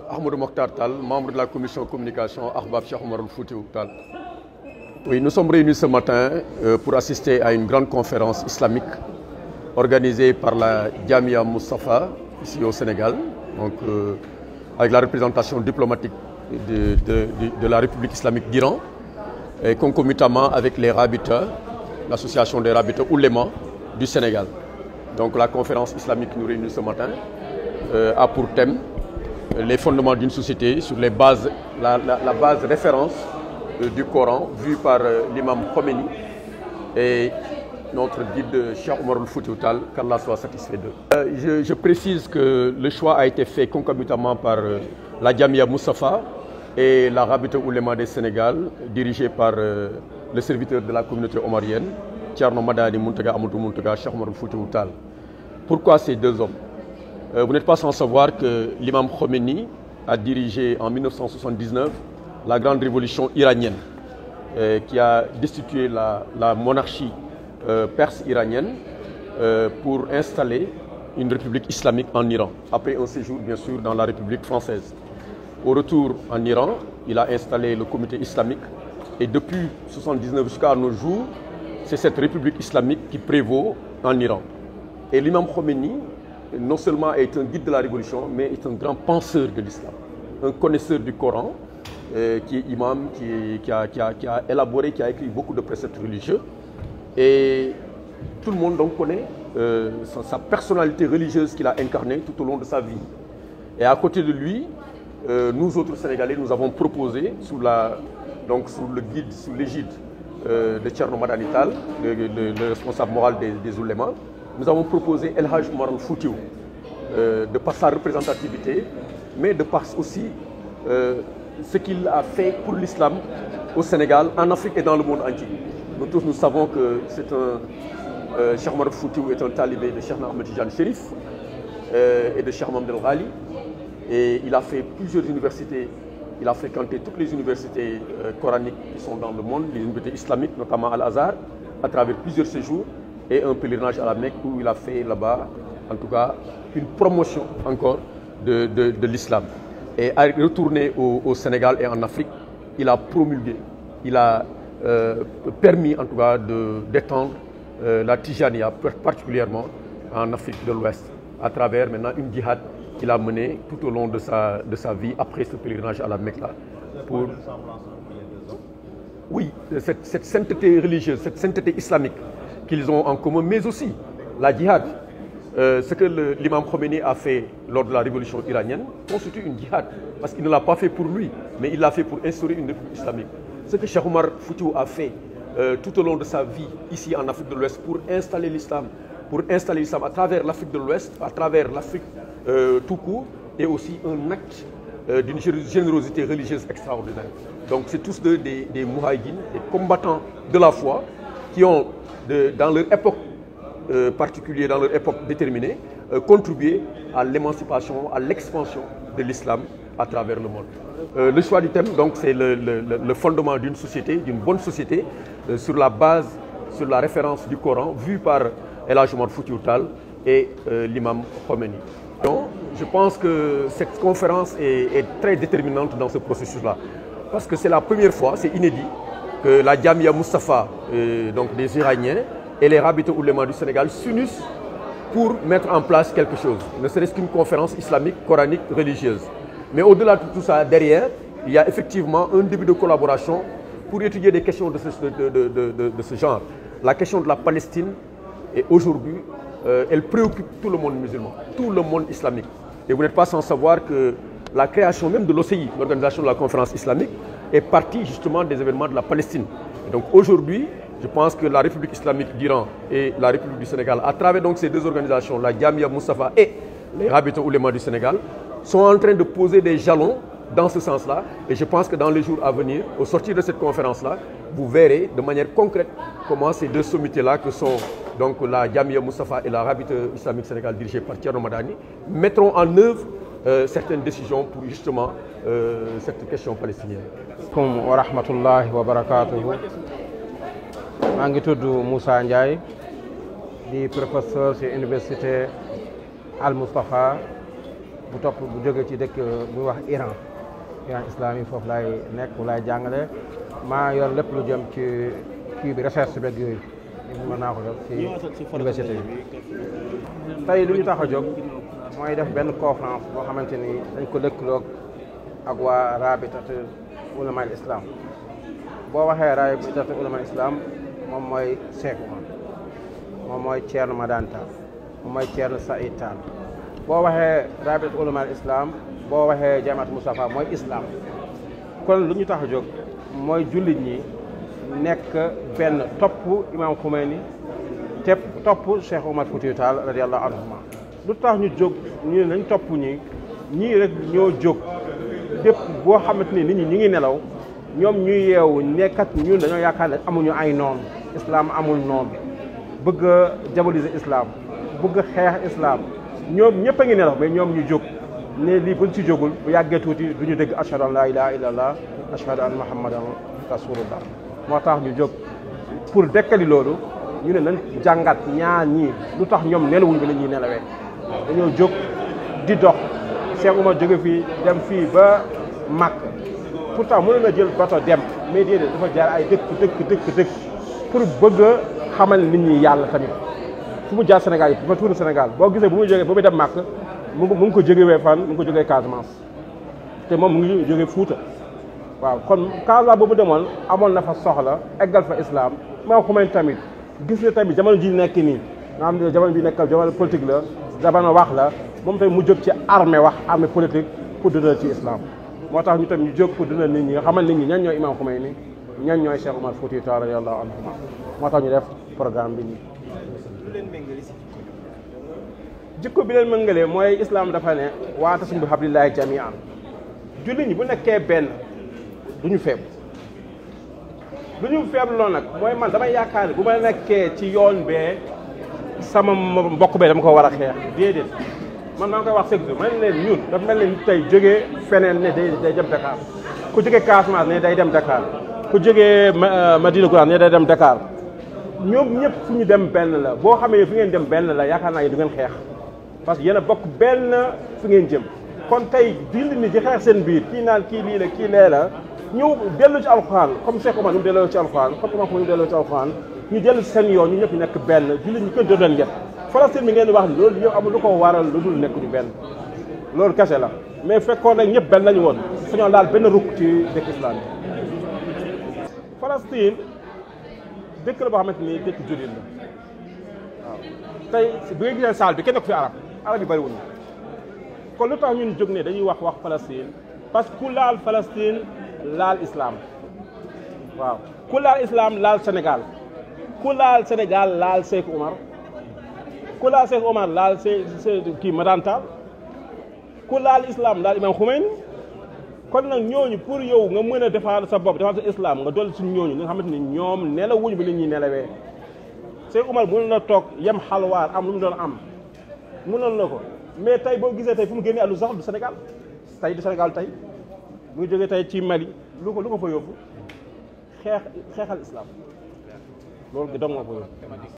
Ahmadou Mokhtar Tall, membre de la commission communication Ahbab Cheikh Omar Foutiyou Tall. Oui, nous sommes réunis ce matin pour assister à une grande conférence islamique organisée par la Jamia Moustapha ici au Sénégal, donc avec la représentation diplomatique de la République islamique d'Iran et concomitamment avec les Rabita, l'association des Rabita Ouléma du Sénégal. Donc la conférence islamique qui nous réunit ce matin a pour thème les fondements d'une société sur les bases, la base référence du Coran vue par l'imam Khomeini et notre guide Cheikh Omar Foutiyou Tall, qu'Allah soit satisfait d'eux. Je précise que le choix a été fait concomitamment par la Jamia Moustapha et la Rabita Ouléma du Sénégal, dirigée par le serviteur de la communauté omarienne, Thierno Madani Mountaga Amadou Mountaga Cheikh Omar Foutiyou Tall. Pourquoi ces deux hommes? Vous n'êtes pas sans savoir que l'imam Khomeini a dirigé en 1979 la grande révolution iranienne qui a destitué la monarchie perse iranienne pour installer une république islamique en Iran, après un séjour bien sûr dans la République française. Au retour en Iran, il a installé le comité islamique et depuis 1979 jusqu'à nos jours, c'est cette république islamique qui prévaut en Iran. Et l'imam Khomeini, non seulement est un guide de la révolution, mais est un grand penseur de l'islam, un connaisseur du Coran, qui est imam, qui a élaboré, qui a écrit beaucoup de préceptes religieux. Et tout le monde donc connaît sa personnalité religieuse qu'il a incarnée tout au long de sa vie. Et à côté de lui, nous autres Sénégalais, nous avons proposé, sous le guide, sous l'égide de Thierno Madani Tall, le responsable moral des oulémas, nous avons proposé El Hadj Omar Foutiyou, de par sa représentativité, mais de par aussi ce qu'il a fait pour l'islam au Sénégal, en Afrique et dans le monde entier. Nous tous nous savons que c'est Cheikh Omar Foutiyou est un talibé de Cheikh Ahmed Tidiane Chérif et de Cheikh Mohamed El Ghali. Et il a fait plusieurs universités, il a fréquenté toutes les universités coraniques qui sont dans le monde, les universités islamiques, notamment Al-Azhar, à travers plusieurs séjours, et un pèlerinage à la Mecque où il a fait là-bas, en tout cas, une promotion encore de l'islam. Et à retourner au Sénégal et en Afrique, il a promulgué, il a permis en tout cas d'étendre la Tijaniya, particulièrement en Afrique de l'Ouest, à travers maintenant une djihad qu'il a menée tout au long de sa vie après ce pèlerinage à la Mecque là. Oui, cette sainteté religieuse, cette sainteté islamique qu'ils ont en commun, mais aussi la djihad. Ce que l'imam Khomeini a fait lors de la révolution iranienne constitue une djihad, parce qu'il ne l'a pas fait pour lui, mais il l'a fait pour instaurer une république islamique. Ce que Cheikh Omar Foutiyou a fait tout au long de sa vie ici en Afrique de l'Ouest pour installer l'islam à travers l'Afrique de l'Ouest, à travers l'Afrique tout court, et aussi un acte d'une générosité religieuse extraordinaire. Donc c'est tous des mouhaïdines, des combattants de la foi qui ont, dans leur époque particulière, dans leur époque déterminée, contribué à l'émancipation, à l'expansion de l'islam à travers le monde. Le choix du thème, donc, c'est le fondement d'une société, d'une bonne société, sur la base, sur la référence du Coran, vue par El Hadj Omar Foutiyou Tall et l'imam Khomeini. Donc, je pense que cette conférence est très déterminante dans ce processus-là, parce que c'est la première fois, c'est inédit, que la Jamia Moustapha, donc des Iraniens, et les Rabita Ouléma du Sénégal s'unissent pour mettre en place quelque chose, ne serait-ce qu'une conférence islamique, coranique, religieuse. Mais au-delà de tout ça, derrière, il y a effectivement un début de collaboration pour étudier des questions de ce genre. La question de la Palestine, et aujourd'hui, elle préoccupe tout le monde musulman, tout le monde islamique. Et vous n'êtes pas sans savoir que la création même de l'OCI, l'organisation de la conférence islamique, est partie justement des événements de la Palestine. Et donc aujourd'hui, je pense que la République islamique d'Iran et la République du Sénégal, à travers donc ces deux organisations, la Jamia Moustapha et les Rabita Ouléma du Sénégal, sont en train de poser des jalons dans ce sens-là. Et je pense que dans les jours à venir, au sortir de cette conférence-là, vous verrez de manière concrète comment ces deux sommités-là, que sont donc la Jamia Moustapha et la Rabita islamique Sénégal dirigée par Thierno Madani, mettront en œuvre certaines décisions pour justement cette question palestinienne. Wa rahmatullahi wa barakatuhu. Je suis Moussa Ndiaye, professeur à l'Université Al Mustafa bu topp bu jóge ci dëkk bu wax Iran islami foofu laay nekk fu laay jàngale maa yor lépp lu jëm ci kii bi recherche beeg yooyu mën naa ko def ci université bi. tey lu ñu tax a jóg mooy def benn conférence boo xamante ni dañ ko lëkkaloog ak waa rabitat ulama al islam. boo waxee rabitat ulama al islam moom mooy Cheikh Oumar moom mooy Thierno Madane Tall moom mooy Thierno Saïd Tall boo waxee rabitat ulama al islam boo waxee jamaat Moustapha mooy islam. kon lu ñu tax a jóg mooy jullit ñi nekk benn topp imam Khomeini te topp Cheikh Oumar Foutiyou Tall radiyallahu anhuma lu tax ñu jóg ñu ne nañ topp ñii rek ñoo jóg dépp boo xamante ni nit ñi ñu ngi nelaw ñoom ñuy yeewu nekkat ñun dañoo yaakaar ne amuñu ay noon islam amul noon bëgg a diaboliser islam bëgg a xeex islam ñoom ñëpp a ngi nelaw mais ñoom ñu jóg ne lii buñ ci jógul bu yàggee tuuti duñu dégg ashhadu an la ilaha illallah ashhadu an muhammadan rasulullah moo tax ñu jóg pour dekkali loolu ñu ne nañ jàngat ñaar ñii lu tax ñoom nelawuñ bi la ñuy nelawee dañoo jóg di dox Cheikh Oumar jóge fii dem fii ba Makk pourtant mënoon na jël bato dem mais déedéet dafa jaar ay dëkk pour bëgg a xamal nit ñi yàlla tamit fu mu jaar Sénégal yi ba tuuru Sénégal boo gisee bu muy jógee ba muy dem Makk mu ngi ko jógee fan mu ngi ko jógee Casamance te moom mu ngi jógee Fuuta waaw kon Casamance boobu demoon amoon na fa soxla eggal fa islam maa xamante tamit gis nga tamit jamono ji nekk nii nga xam ne jamono bi nekk jamono politique la jamono wax la moom tamit mu jóg ci armée wax armée politique pour dundal ci islam moo tax ñu tam ñu jóg pour dundal nit ñi nga xamal nit ñi ñan ñooy imam Khomeini ñan ñooy Cheikh Oumar Foutiyou Tall radiyallahu anhuma moo tax ñu def programme bi nii. jikko bi leen mëngalee mooy islam dafa ne wa'tasimu bi hablillahi jami'an jullit ñi bu nekkee benn duñu feebu loolu nag mooy man damay yaakaar ne bu ma nekkee ci yoon bee sama mbokk bee dama ko war a xeex déedéet man maa ngi koy wax chaque jour man leen ñun dafa mel ne tey jógee feneen ne day dem Dakar ku jógee Casamance ne day dem Dakar ku jógee Madina Gounass ne day dem Dakar ñoom ñëpp fu ñu dem benn la boo xamee fi ngeen dem benn la yaakaar naa ne du ngeen xeex parce que yéen a bokk benn fi ngeen jëm kon tey jullit ñi di xeex seen biir kii naan kii lii la kii lee la ñëw dellu ci alxuraan comme Cheikh Oumar ñu delloo ci alxuraan comme imam ñu delloo ci alxuraan ñu dellu ci seen yoon ñu ñëpp nekk benn jullit ñi kenn dootu leen yet Palestine mi ngeen di wax ni loolu yow amul lu ko waral lu dul nekk ñu benn loolu kese la mais fekkoon nag ñëpp benn lañu woon sañoon daal benn rukk ci dëkk islam yi Palestine dëkk la boo xamante ni dëkk jullit la waaw tey bi nga gisee saal bi kenn ko fi arab yi bëriwul kon lu tax ñun jóg ne dañuy wax Palestine parce que ku laal Palestine laal islam waaw ku laal islam laal Sénégal ku laal Sénégal laal Cheikh Oumar ku laal Cheikh Oumar laal kii Madane Tall ku laal islam laal imam Khomeini kon nag ñooñu pour yow nga mën a défendre sa bopp défendre sa islam nga dolli suñu ñooñu nga xamante ni ñoom nelawuñu bi nit ñi nelawee Cheikh Oumar mënoon na toog yem xalwaar am lu mu doon am mënoon na ko mais tey boo gisee tey fu mu génnee àllu sax du Sénégal du Sénégal tey mu ngi jógee tey ci Mali lu ko fa yóbbu xeexal islam loolu dong moo ko yóbbu